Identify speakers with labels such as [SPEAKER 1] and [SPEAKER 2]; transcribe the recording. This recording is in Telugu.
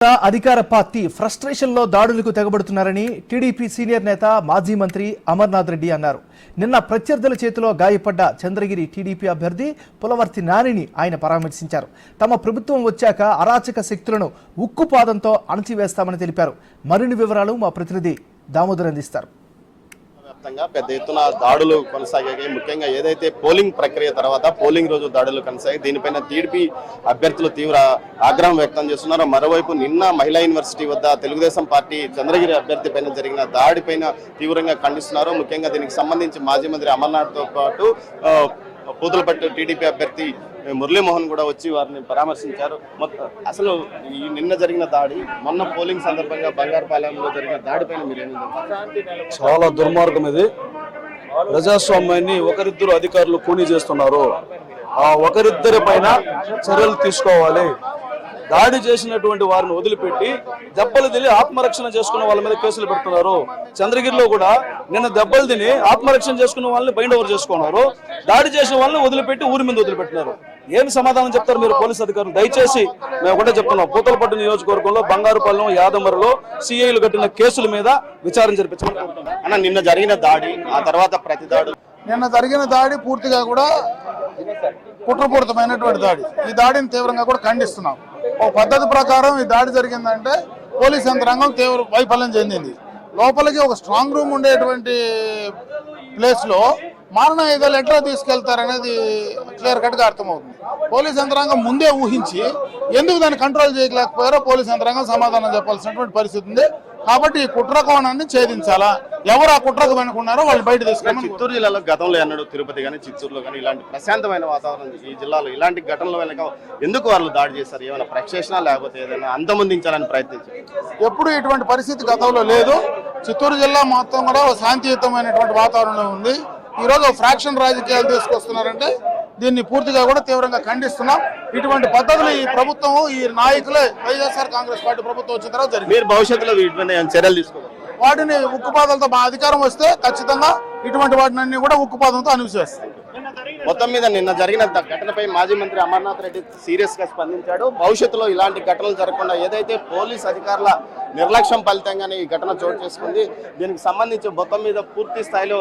[SPEAKER 1] అధికార పార్టీ ఫ్రస్ట్రేషన్ లో దాడులకు తెగబడుతున్నారని టీడీపీ సీనియర్ నేత మాజీ మంత్రి అమర్నాథ్ రెడ్డి అన్నారు. నిన్న ప్రత్యర్థుల చేతిలో గాయపడ్డ చంద్రగిరి టీడీపీ అభ్యర్థి పులవర్తి నానిని ఆయన పరామర్శించారు. తమ ప్రభుత్వం వచ్చాక అరాచక శక్తులను ఉక్కుపాదంతో అణచివేస్తామని తెలిపారు. మరిన్ని వివరాలు మా ప్రతినిధి దామోదర్ అందిస్తారు.
[SPEAKER 2] పెద్ద ఎత్తున దాడులు కొనసాగాయి. ముఖ్యంగా ఏదైతే పోలింగ్ ప్రక్రియ తర్వాత పోలింగ్ రోజు దాడులు కొనసాగాయి. దీనిపైన టీడీపీ అభ్యర్థులు తీవ్ర ఆగ్రహం వ్యక్తం చేస్తున్నారు. మరోవైపు నిన్న మహిళా యూనివర్సిటీ వద్ద తెలుగుదేశం పార్టీ చంద్రగిరి అభ్యర్థి పైన జరిగిన దాడిపైన తీవ్రంగా ఖండిస్తున్నారు. ముఖ్యంగా దీనికి సంబంధించి మాజీ మంత్రి అమర్నాథ్తో పాటు పూతలపట్టు టీడీపీ అభ్యర్థి మురళీమోహన్ కూడా వచ్చి వారిని పరామర్శించారు. అసలు ఈ నిన్న జరిగిన దాడి, మొన్న పోలింగ్ సందర్భంగా బంగారుపాలెంలో జరిగిన దాడిపైన మీరు
[SPEAKER 3] చాలా దుర్మార్గం. ఇది ప్రజాస్వామ్యాన్ని ఒకరిద్దరు అధికారులు కూనీ చేస్తున్నారు. ఆ ఒకరిద్దరి పైన చర్యలు తీసుకోవాలి. దాడి చేసినటువంటి వారిని వదిలిపెట్టి దెబ్బలు తిని ఆత్మరక్షణ చేసుకున్న వాళ్ళ మీద కేసులు పెడుతున్నారు. చంద్రగిరిలో కూడా నిన్న దెబ్బలు తిని ఆత్మరక్షణ చేసుకున్న వాళ్ళని బైండ్ ఓవర్ చేసుకున్నారు. దాడి చేసిన వాళ్ళని వదిలిపెట్టి ఊరి మీద వదిలిపెట్టినారు. ఏమి సమాధానం చెప్తారు మీరు పోలీసు అధికారులు? దయచేసి మేము ఒకటే చెప్తున్నాం, పూతలపట్టు నియోజకవర్గంలో బంగారుపాలెం, యాదమరిలో సిఐలు కట్టిన కేసుల మీద విచారణ జరిపించారు.
[SPEAKER 2] నిన్న జరిగిన దాడి, ఆ తర్వాత ప్రతి దాడి,
[SPEAKER 4] నిన్న జరిగిన దాడి పూర్తిగా కూడా కుట్రపూరితమైనటువంటి దాడి. ఈ దాడిని తీవ్రంగా కూడా ఖండిస్తున్నాం. ఓ పద్ధతి ప్రకారం ఈ దాడి జరిగిందంటే పోలీస్ యంత్రాంగం తీవ్ర వైఫల్యం చెందింది. లోపలికి ఒక స్ట్రాంగ్ రూమ్ ఉండేటువంటి ప్లేస్లో మారణాయుధాలు ఎట్లా తీసుకెళ్తారనేది క్లియర్ కట్గా అర్థమవుతుంది. పోలీస్ యంత్రాంగం ముందే ఊహించి ఎందుకు దాన్ని కంట్రోల్ చేయలేకపోయారో పోలీస్ యంత్రాంగం సమాధానం చెప్పాల్సినటువంటి పరిస్థితి ఉంది. కాబట్టి ఈ కుట్ర కోణాన్ని ఛేదించాలా, ఎవరు ఆ కుట్రకు వెనుకున్నారో వాళ్ళు బయట తీసుకుని.
[SPEAKER 2] చిత్తూరు జిల్లాలో గతంలో ఎన్నడూ తిరుపతి కానీ చిత్తూరులో కానీ ఇలాంటి ప్రశాంతమైన వాతావరణం ఈ జిల్లాలో ఇలాంటి ఘటనల వెనక ఎందుకు వాళ్ళు దాడి చేశారు? ఏమైనా ప్రక్షేషణ లేకపోతే ఏదైనా అంతమొందించాలని ప్రయత్నించారు?
[SPEAKER 4] ఎప్పుడు ఇటువంటి పరిస్థితి గతంలో లేదు. చిత్తూరు జిల్లా మొత్తం కూడా శాంతియుతమైనటువంటి వాతావరణం ఉంది. ఈరోజు ఫ్రాక్షన్ రాజకీయాలు తీసుకొస్తున్నారంటే దీన్ని పూర్తిగా కూడా తీవ్రంగా ఖండిస్తున్నాం. ఇటువంటి పద్ధతులు ఈ ప్రభుత్వం, ఈ నాయకులే వైఎస్ఆర్ కాంగ్రెస్ పార్టీ ప్రభుత్వం వచ్చిన తర్వాత జరిగింది.
[SPEAKER 2] మీరు భవిష్యత్తులో వీటిపైన చర్యలు తీసుకోవాలి.
[SPEAKER 4] వాటిని ఉక్కుపాదంతో మా అధికారం వస్తే ఖచ్చితంగా ఇటువంటి వాటిని కూడా ఉక్కుపాదంతో అణిచివేస్తాం.
[SPEAKER 2] మొత్తం మీద నిన్న జరిగిన ఘటనపై మాజీ మంత్రి అమర్నాథ్ రెడ్డి సీరియస్ గా స్పందించాడు. భవిష్యత్తులో ఇలాంటి ఘటనలు జరగకుండా ఏదైతే పోలీస్ అధికారుల నిర్లక్ష్యం ఫలితంగానే ఈ ఘటన చోటు చేసుకుంది, దీనికి సంబంధించి మొత్తం మీద పూర్తి స్థాయిలో